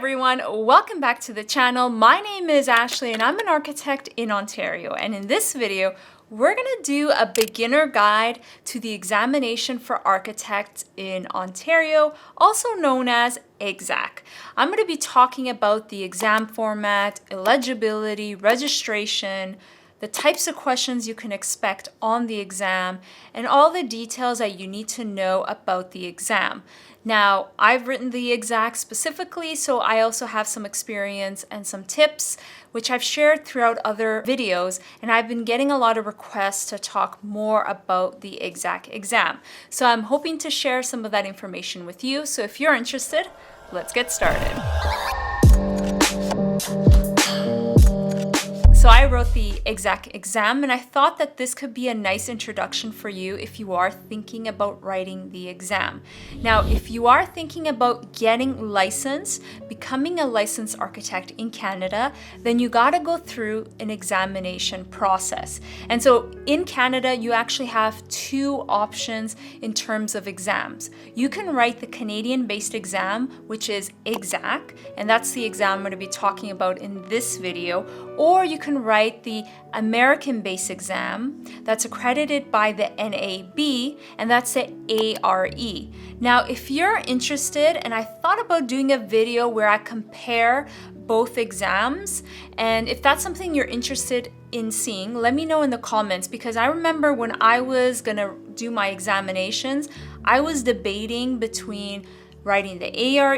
everyone, welcome back to the channel. My name is Ashley and I'm an architect in Ontario, and in this video we're going to do a beginner guide to the examination for architects in Ontario, also known as ExAC. I'm going to be talking about the exam format, eligibility, registration, the types of questions you can expect on the exam, and all the details that you need to know about the exam. Now, I've written the ExAC specifically, so I also have some experience and some tips, which I've shared throughout other videos, and I've been getting a lot of requests to talk more about the ExAC exam. So I'm hoping to share some of that information with you. So if you're interested, let's get started. So I wrote the ExAC exam, and I thought that this could be a nice introduction for you if you are thinking about writing the exam. Now, if you are thinking about getting licensed, becoming a licensed architect in Canada, then you gotta go through an examination process. And so in Canada, you actually have two options in terms of exams. You can write the Canadian-based exam, which is ExAC, and that's the exam I'm gonna be talking about in this video, or you can write the American-based exam that's accredited by the NAB, and that's the ARE. Now, if you're interested, and I thought about doing a video where I compare both exams, and if that's something you're interested in seeing, let me know in the comments, because I remember when I was gonna do my examinations, I was debating between writing the ARE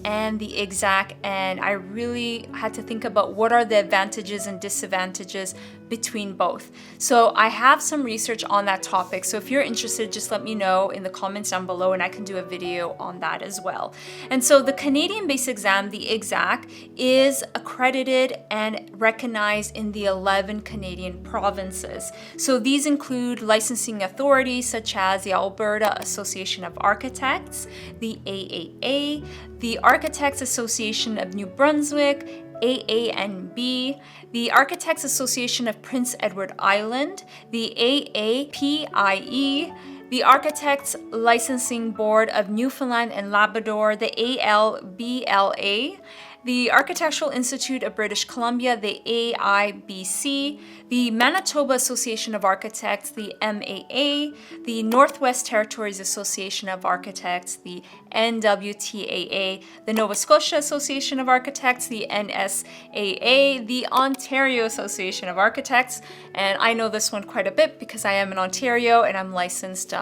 and the ExAC, and I really had to think about what are the advantages and disadvantages between both. So I have some research on that topic, so if you're interested, just let me know in the comments down below and I can do a video on that as well. And so the Canadian-based exam, the ExAC, is accredited and recognized in the 11 Canadian provinces. So these include licensing authorities such as the Alberta Association of Architects, the AAA, the Architects Association of New Brunswick, AANB, the Architects Association of Prince Edward Island, the AAPIE, the Architects Licensing Board of Newfoundland and Labrador, the ALBLA, the Architectural Institute of British Columbia, the AIBC, the Manitoba Association of Architects, the MAA, the Northwest Territories Association of Architects, the NWTAA, the Nova Scotia Association of Architects, the NSAA, the Ontario Association of Architects, and I know this one quite a bit because I am in Ontario and I'm licensed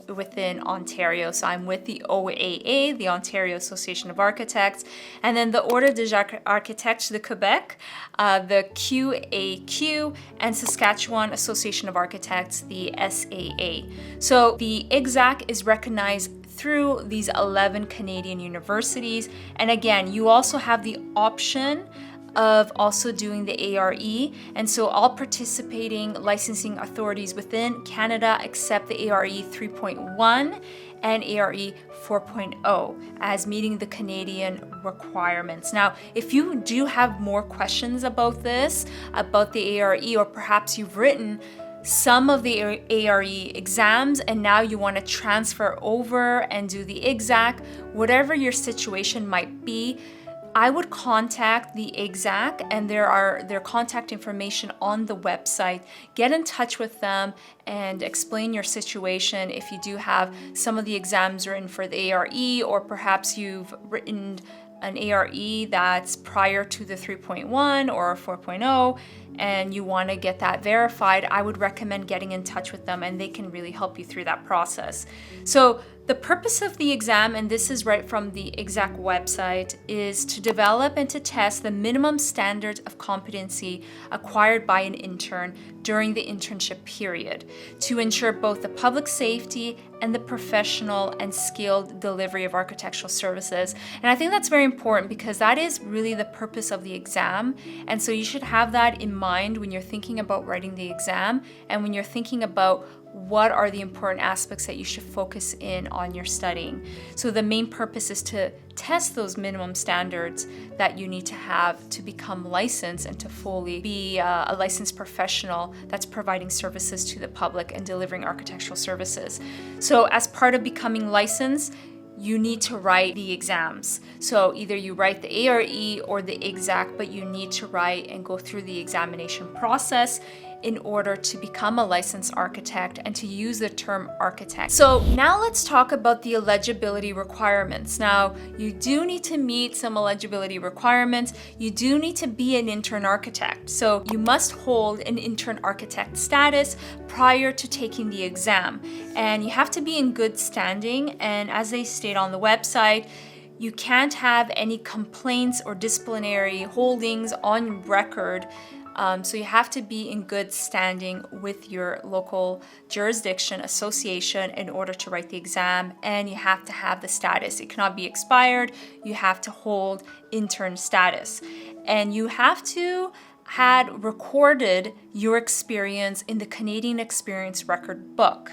within Ontario. So I'm with the OAA, the Ontario Association of Architects, and then the Ordre des Architectes de Québec, the QAQ, and Saskatchewan Association of Architects, the SAA. So the ExAC is recognized through these 11 Canadian universities, and again, you also have the option of also doing the ARE, and so all participating licensing authorities within Canada accept the ARE 3.1 and ARE 4.0 as meeting the Canadian requirements. Now, if you do have more questions about this, about the ARE, or perhaps you've written some of the ARE exams and now you want to transfer over and do the ExAC, whatever your situation might be, I would contact the ExAC, and their contact information on the website. Get in touch with them and explain your situation if you do have some of the exams written for the ARE, or perhaps you've written an ARE that's prior to the 3.1 or 4.0 and you want to get that verified. I would recommend getting in touch with them, and they can really help you through that process. So the purpose of the exam, and this is right from the ExAC website, is to develop and to test the minimum standards of competency acquired by an intern during the internship period to ensure both the public safety and the professional and skilled delivery of architectural services. And I think that's very important because that is really the purpose of the exam. And so you should have that in mind when you're thinking about writing the exam and when you're thinking about what are the important aspects that you should focus in on your studying. So the main purpose is to test those minimum standards that you need to have to become licensed and to fully be a licensed professional that's providing services to the public and delivering architectural services. So as part of becoming licensed, you need to write the exams. So either you write the ARE or the ExAC, but you need to write and go through the examination process in order to become a licensed architect and to use the term architect. So now let's talk about the eligibility requirements. Now, you do need to meet some eligibility requirements. You do need to be an intern architect. So you must hold an intern architect status prior to taking the exam. And you have to be in good standing. And as they state on the website, you can't have any complaints or disciplinary holdings on record. So you have to be in good standing with your local jurisdiction association in order to write the exam, and you have to have the status. It cannot be expired. You have to hold intern status, and you have to had recorded your experience in the Canadian Experience Record Book.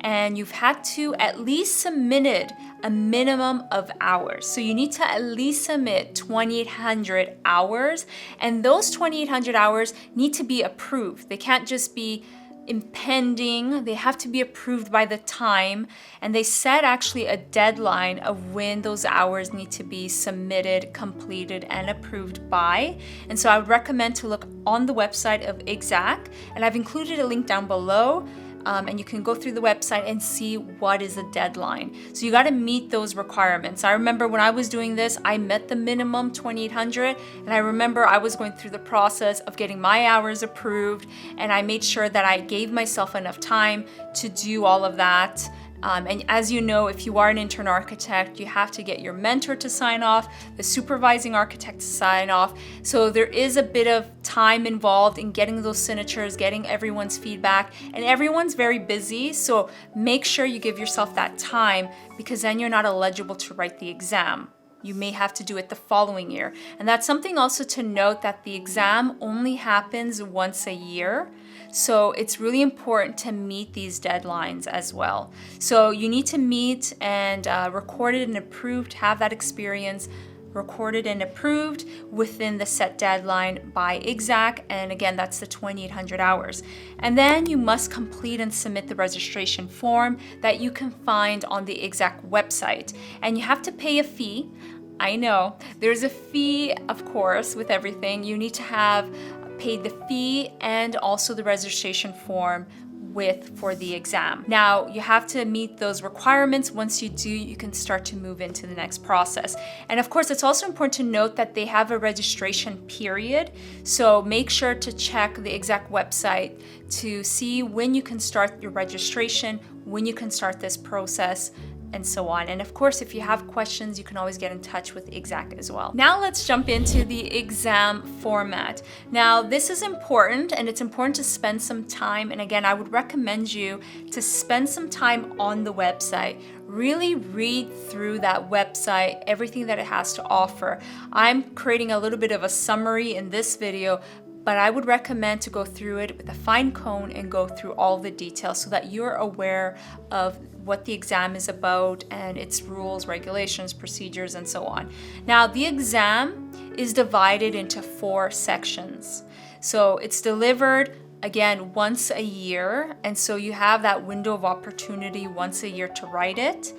And you've had to at least submitted a minimum of hours. So you need to at least submit 2,800 hours, and those 2,800 hours need to be approved. They can't just be impending, they have to be approved by the time, and they set actually a deadline of when those hours need to be submitted, completed, and approved by. And so I would recommend to look on the website of ExAC, and I've included a link down below. And you can go through the website and see what is the deadline. So you got to meet those requirements. I remember when I was doing this, I met the minimum 2,800, and I remember I was going through the process of getting my hours approved, and I made sure that I gave myself enough time to do all of that. And as you know, if you are an intern architect, you have to get your mentor to sign off, the supervising architect to sign off. So there is a bit of time involved in getting those signatures, getting everyone's feedback, and everyone's very busy. So make sure you give yourself that time, because then you're not eligible to write the exam. You may have to do it the following year. And that's something also to note, that the exam only happens once a year. So it's really important to meet these deadlines as well. So you need to meet and recorded and approved, have that experience recorded and approved within the set deadline by ExAC. And again, that's the 2,800 hours. And then you must complete and submit the registration form that you can find on the ExAC website. And you have to pay a fee. I know there's a fee, of course, with everything. You need to have paid the fee and also the registration form for the exam. Now, you have to meet those requirements. Once you do, you can start to move into the next process. And of course, it's also important to note that they have a registration period. So make sure to check the ExAC website to see when you can start your registration, when you can start this process, and so on. And of course, if you have questions, you can always get in touch with ExAC as well. Now let's jump into the exam format. Now this is important, and it's important to spend some time. And again, I would recommend you to spend some time on the website. Really read through that website, everything that it has to offer. I'm creating a little bit of a summary in this video, but I would recommend to go through it with a fine comb and go through all the details so that you're aware of what the exam is about and its rules, regulations, procedures, and so on. Now, the exam is divided into 4 sections. So it's delivered, again, once a year. And so you have that window of opportunity once a year to write it.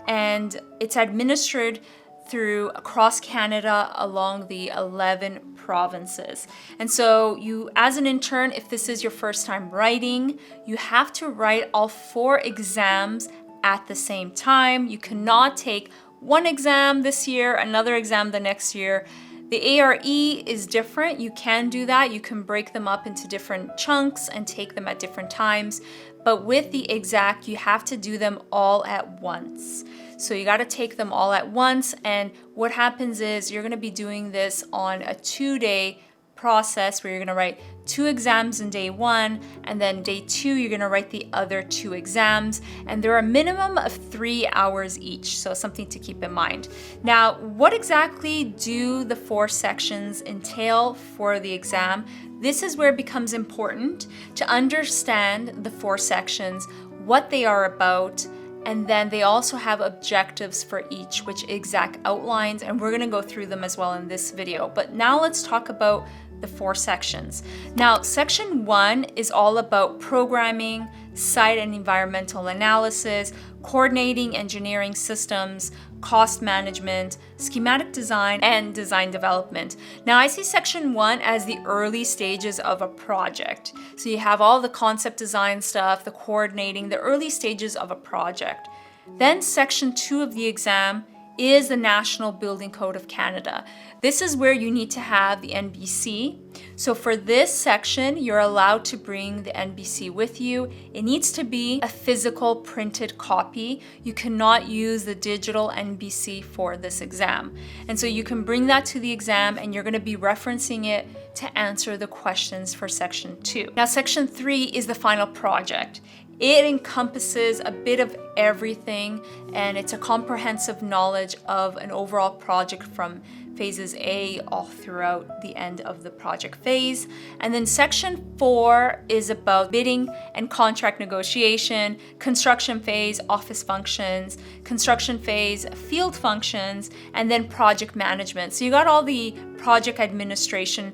And it's administered through across Canada along the 11 provinces. And so you, as an intern, if this is your first time writing, you have to write all 4 exams at the same time. You cannot take one exam this year, another exam the next year. The ARE is different. You can do that. You can break them up into different chunks and take them at different times. But with the ExAC, you have to do them all at once. So you got to take them all at once. And what happens is you're going to be doing this on a 2-day process where you're going to write 2 exams in day 1, and then day 2 you're going to write the other 2 exams, and they're a minimum of 3 hours each, so something to keep in mind. Now, what exactly do the 4 sections entail for the exam? This is where it becomes important to understand the 4 sections, what they are about, and then they also have objectives for each, which ExAC outlines, and we're going to go through them as well in this video. But now let's talk about the 4 sections. Now, section 1 is all about programming, site and environmental analysis, coordinating engineering systems, cost management, schematic design, and design development. Now, I see section 1 as the early stages of a project. So you have all the concept design stuff, the coordinating, the early stages of a project. Then section 2 of the exam is the National Building Code of Canada. This is where you need to have the NBC. So for this section, you're allowed to bring the NBC with you. It needs to be a physical printed copy. You cannot use the digital NBC for this exam. And so you can bring that to the exam and you're going to be referencing it to answer the questions for section 2. Now, section 3 is the final project. It encompasses a bit of everything, and it's a comprehensive knowledge of an overall project from phases A all throughout the end of the project phase. And then section 4 is about bidding and contract negotiation, construction phase, office functions, construction phase, field functions, and then project management. So you got all the project administration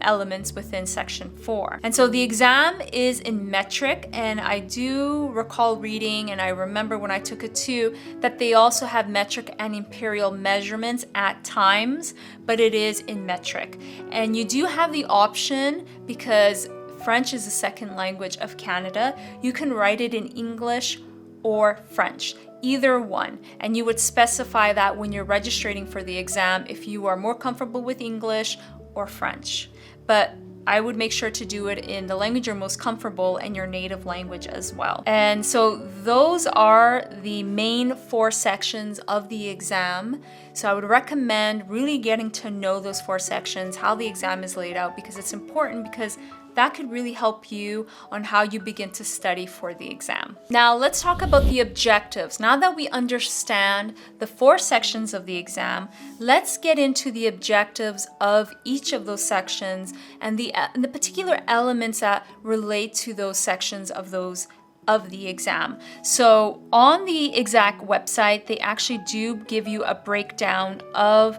elements within section 4. And so the exam is in metric, and I do recall reading, and I remember when I took it too, that they also have metric and imperial measurements at times, but it is in metric. And you do have the option, because French is the second language of Canada, you can write it in English or French, either one. And you would specify that when you're registering for the exam if you are more comfortable with English or French. But I would make sure to do it in the language you're most comfortable and your native language as well. And so those are the main 4 sections of the exam. So I would recommend really getting to know those 4 sections, how the exam is laid out, because it's important, because that could really help you on how you begin to study for the exam. Now let's talk about the objectives. Now that we understand the 4 sections of the exam, let's get into the objectives of each of those sections and the particular elements that relate to those sections of the exam. So on the ExAC website, they actually do give you a breakdown of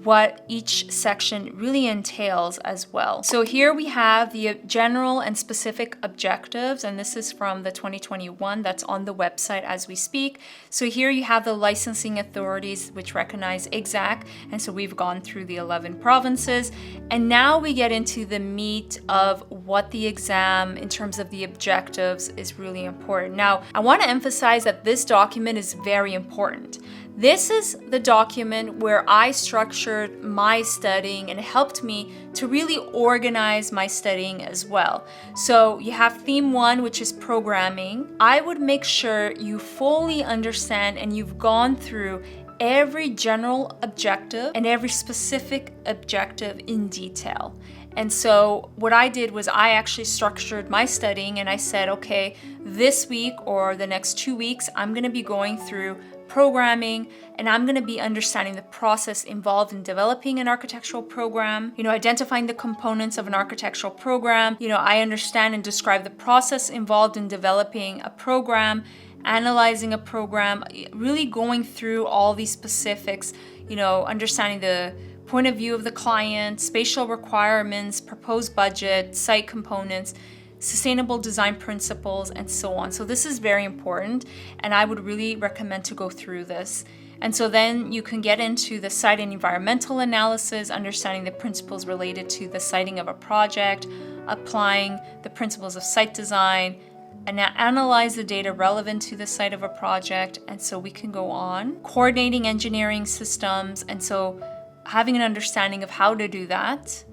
what each section really entails as well. So here we have the general and specific objectives, and this is from the 2021 that's on the website as we speak. So here you have the licensing authorities which recognize ExAC, and so we've gone through the 11 provinces, and now we get into the meat of what the exam in terms of the objectives is really important. Now, I want to emphasize that this document is very important. This is the document where I structured my studying and helped me to really organize my studying as well. So you have theme 1, which is programming. I would make sure you fully understand and you've gone through every general objective and every specific objective in detail. And so what I did was I actually structured my studying, and I said, okay, this week or the next 2 weeks, I'm going to be going through programming, and I'm going to be understanding the process involved in developing an architectural program, identifying the components of an architectural program. I understand and describe the process involved in developing a program, analyzing a program, really going through all these specifics, understanding the point of view of the client, spatial requirements, proposed budget, site components, sustainable design principles, and so on. So this is very important, and I would really recommend to go through this. And so then you can get into the site and environmental analysis, understanding the principles related to the siting of a project, applying the principles of site design, and analyze the data relevant to the site of a project. And so we can go on. Coordinating engineering systems, and so having an understanding of how to do that.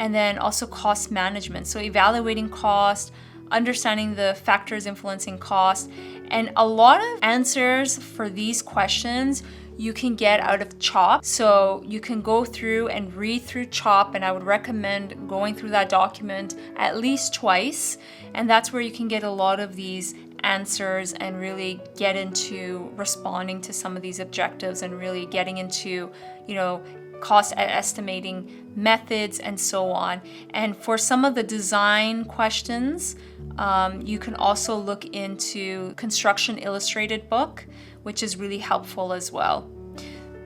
And then also cost management. So evaluating cost, understanding the factors influencing cost. And a lot of answers for these questions you can get out of CHOP. So you can go through and read through CHOP, and I would recommend going through that document at least twice. And that's where you can get a lot of these answers and really get into responding to some of these objectives and really getting into, cost estimating methods and so on. And for some of the design questions, you can also look into Construction Illustrated book, which is really helpful as well.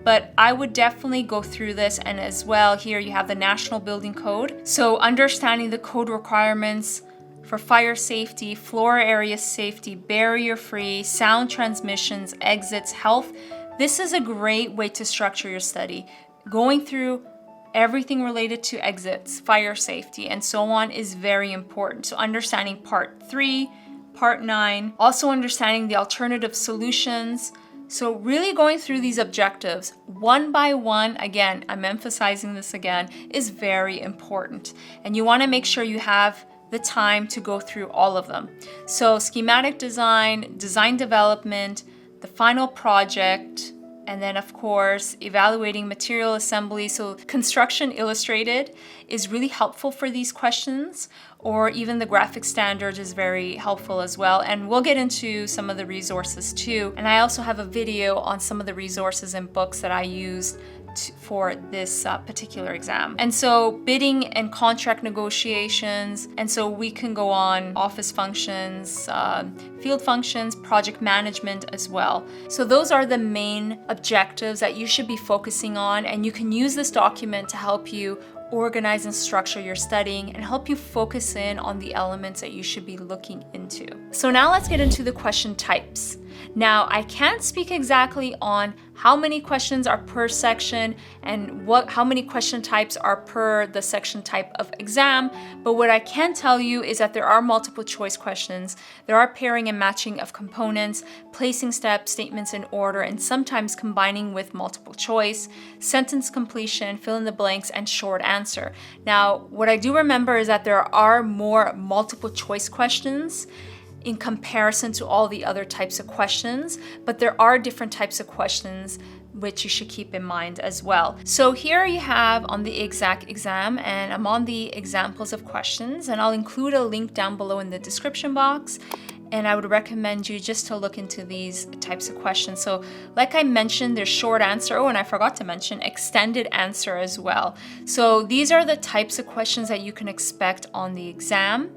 but I would definitely go through this. And as well, here you have the National Building Code. So understanding the code requirements for fire safety, floor area safety, barrier-free, sound transmissions, exits, health. This is a great way to structure your study. Going through everything related to exits, fire safety, and so on is very important. So understanding part 3, part 9, also understanding the alternative solutions. So really going through these objectives one by one, again, I'm emphasizing this again, is very important. And you want to make sure you have the time to go through all of them. So schematic design, design development, the final project, and then of course, evaluating material assembly. So Construction Illustrated is really helpful for these questions, or even the graphic standards is very helpful as well. And we'll get into some of the resources too. And I also have a video on some of the resources and books that I used for this particular exam. And so bidding and contract negotiations, and so we can go on office functions, field functions, project management as well. So those are the main objectives that you should be focusing on, and you can use this document to help you organize and structure your studying and help you focus in on the elements that you should be looking into. So now let's get into the question types. Now, I can't speak exactly on how many questions are per section and how many question types are per the section type of exam, but what I can tell you is that there are multiple choice questions, there are pairing and matching of components, placing steps, statements in order, and sometimes combining with multiple choice, sentence completion, fill in the blanks, and short answer. Now, what I do remember is that there are more multiple choice questions in comparison to all the other types of questions, but there are different types of questions which you should keep in mind as well. So here you have on the ExAC exam, and I'm on the examples of questions, and I'll include a link down below in the description box. And I would recommend you just to look into these types of questions. So like I mentioned, there's short answer. Oh, and I forgot to mention extended answer as well. So these are the types of questions that you can expect on the exam.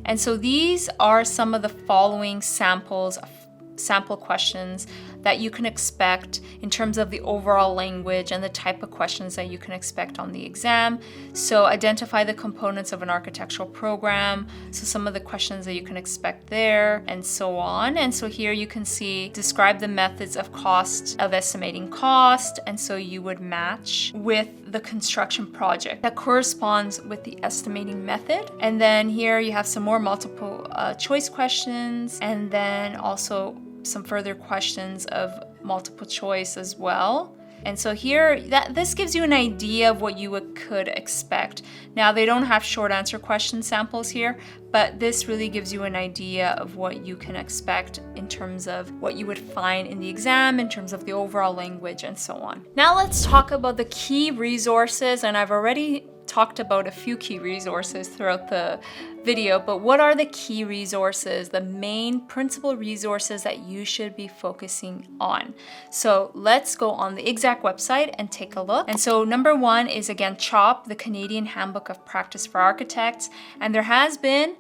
And so these are some of the following sample questions that you can expect in terms of the overall language and the type of questions that you can expect on the exam. So identify the components of an architectural program. So some of the questions that you can expect there, and so on. And so here you can see, describe the methods of estimating cost. And so you would match with the construction project that corresponds with the estimating method. And then here you have some more multiple choice questions, and then also some further questions of multiple choice as well. And so here, this gives you an idea of what you could expect. Now, they don't have short answer question samples here, but this really gives you an idea of what you can expect in terms of what you would find in the exam, in terms of the overall language, and so on. Now let's talk about the key resources, and I've already talked about a few key resources throughout the video, but what are the key resources, the main principal resources that you should be focusing on? So let's go on the ExAC website and take a look. And so number one is again CHOP, the Canadian Handbook of Practice for Architects. And there has been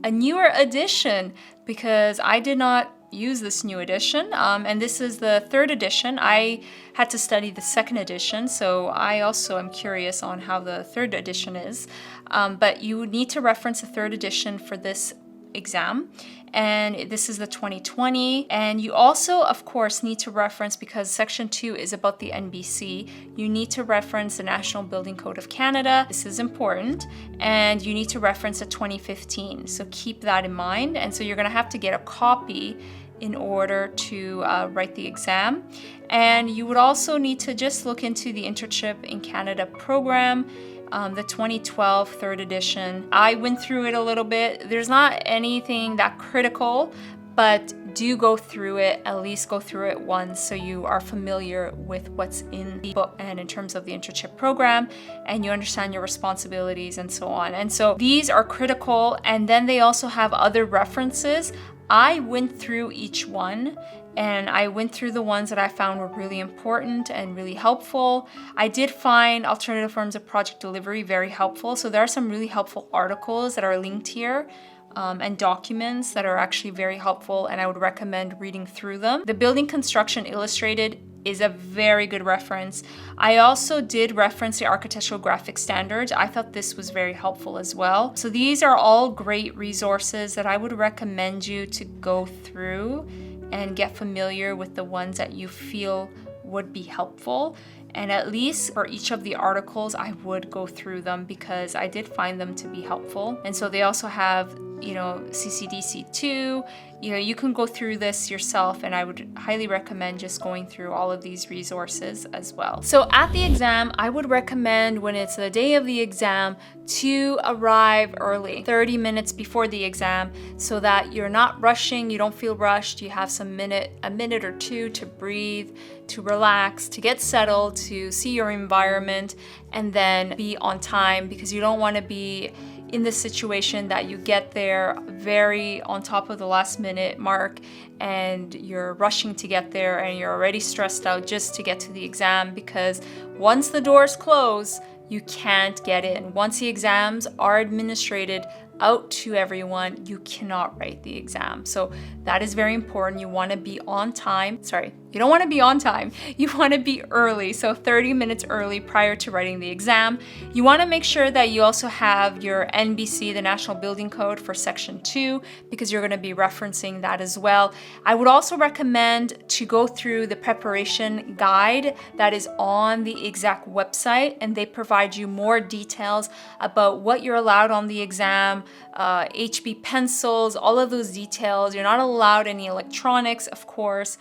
a newer edition because I did not use this new edition, and this is the 3rd edition. I had to study the 2nd edition, so I also am curious on how the 3rd edition is, but you would need to reference the 3rd edition for this exam, and this is the 2020. And you also, of course, need to reference, because section 2 is about the NBC, you need to reference the National Building Code of Canada. This is important, and you need to reference the 2015, so keep that in mind. And so you're going to have to get a copy in order to write the exam. And you would also need to just look into the Internship in Canada program, the 2012 3rd edition. I went through it a little bit. There's not anything that critical, but do go through it, at least go through it once so you are familiar with what's in the book and in terms of the internship program, and you understand your responsibilities and so on. And so these are critical, and then they also have other references. I went through each one, and I went through the ones that I found were really important and really helpful. I did find alternative forms of project delivery very helpful. So there are some really helpful articles that are linked here, and documents that are actually very helpful, and I would recommend reading through them. The Building Construction Illustrated is a very good reference. I also did reference the Architectural Graphic Standards. I thought this was very helpful as well. So these are all great resources that I would recommend you to go through and get familiar with the ones that you feel would be helpful. And at least for each of the articles, I would go through them because I did find them to be helpful. And so they also have, CCDC2. You can go through this yourself, and I would highly recommend just going through all of these resources as well. So at the exam, I would recommend when it's the day of the exam to arrive early, 30 minutes before the exam, so that you're not rushing, you don't feel rushed, you have a minute or two to breathe, to relax, to get settled, to see your environment, and then be on time, because you don't want to be in the situation that you get there very on top of the last minute mark and you're rushing to get there and you're already stressed out just to get to the exam, because once the doors close, you can't get in. Once the exams are administered out to everyone, you cannot write the exam. So that is very important. You want to be on time. Sorry, you don't want to be on time. You want to be early. So 30 minutes early prior to writing the exam. You want to make sure that you also have your NBC, the National Building Code, for Section 2, because you're going to be referencing that as well. I would also recommend to go through the preparation guide that is on the ExAC website, and they provide you more details about what you're allowed on the exam, HB pencils, all of those details. You're not allowed any electronics, of course.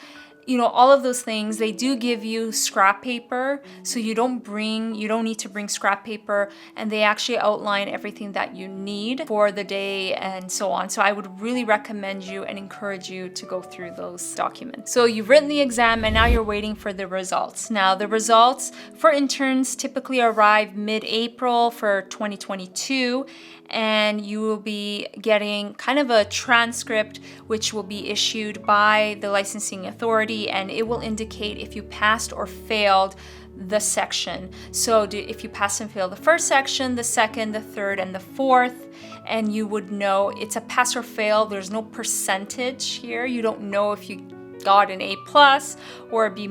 All of those things. They do give you scrap paper, so you don't need to bring scrap paper, and they actually outline everything that you need for the day and so on. So I would really recommend you and encourage you to go through those documents. So you've written the exam and now you're waiting for the results. Now the results for interns typically arrive mid-April for 2022. And you will be getting kind of a transcript which will be issued by the licensing authority, and it will indicate if you passed or failed the section. So if you pass and fail the first section, the second, the third, and the fourth, and you would know it's a pass or fail. There's no percentage here. You don't know if you got an A+ or a B-.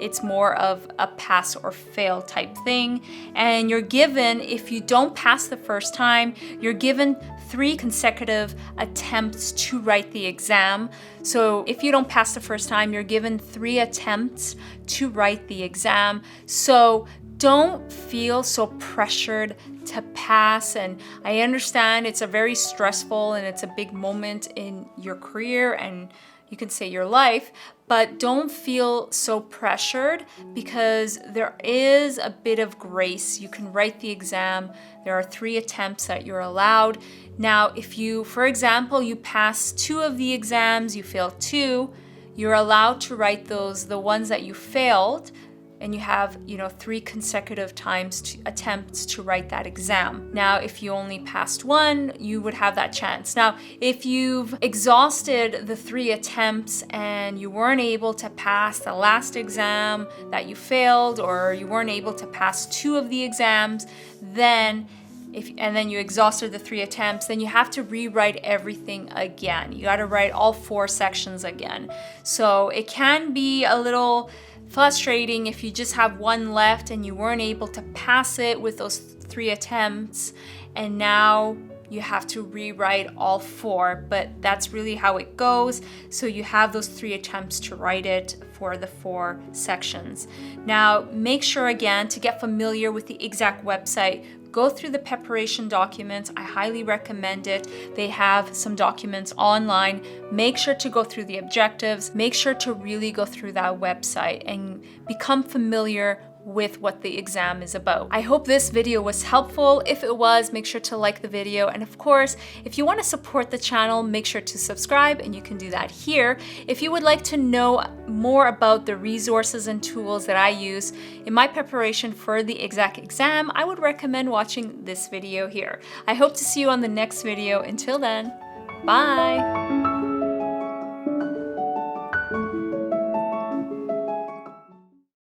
It's more of a pass or fail type thing. And you're given, if you don't pass the first time, you're given 3 consecutive attempts to write the exam. So if you don't pass the first time, you're given 3 attempts to write the exam. So don't feel so pressured to pass. And I understand it's a very stressful and it's a big moment in your career, and you can say your life, but don't feel so pressured, because there is a bit of grace. You can write the exam. There are 3 attempts that you're allowed. Now, if you, for example, you pass 2 of the exams, you fail 2, you're allowed to write the ones that you failed, and you have 3 consecutive attempts to write that exam. Now, if you only passed 1, you would have that chance. Now, if you've exhausted the 3 attempts and you weren't able to pass the last exam that you failed, or you weren't able to pass 2 of the exams, then you exhausted the 3 attempts, then you have to rewrite everything again. You got to write all 4 sections again. So it can be a little frustrating if you just have 1 left and you weren't able to pass it with those 3 attempts, and now you have to rewrite all 4, but that's really how it goes. So you have those 3 attempts to write it for the 4 sections. Now, make sure again to get familiar with the ExAC website. Go through the preparation documents. I highly recommend it. They have some documents online. Make sure to go through the objectives. Make sure to really go through that website and become familiar with what the exam is about. I hope this video was helpful. If it was, make sure to like the video. And of course, if you want to support the channel, make sure to subscribe, and you can do that here. If you would like to know more about the resources and tools that I use in my preparation for the ExAC exam, I would recommend watching this video here. I hope to see you on the next video. Until then, bye.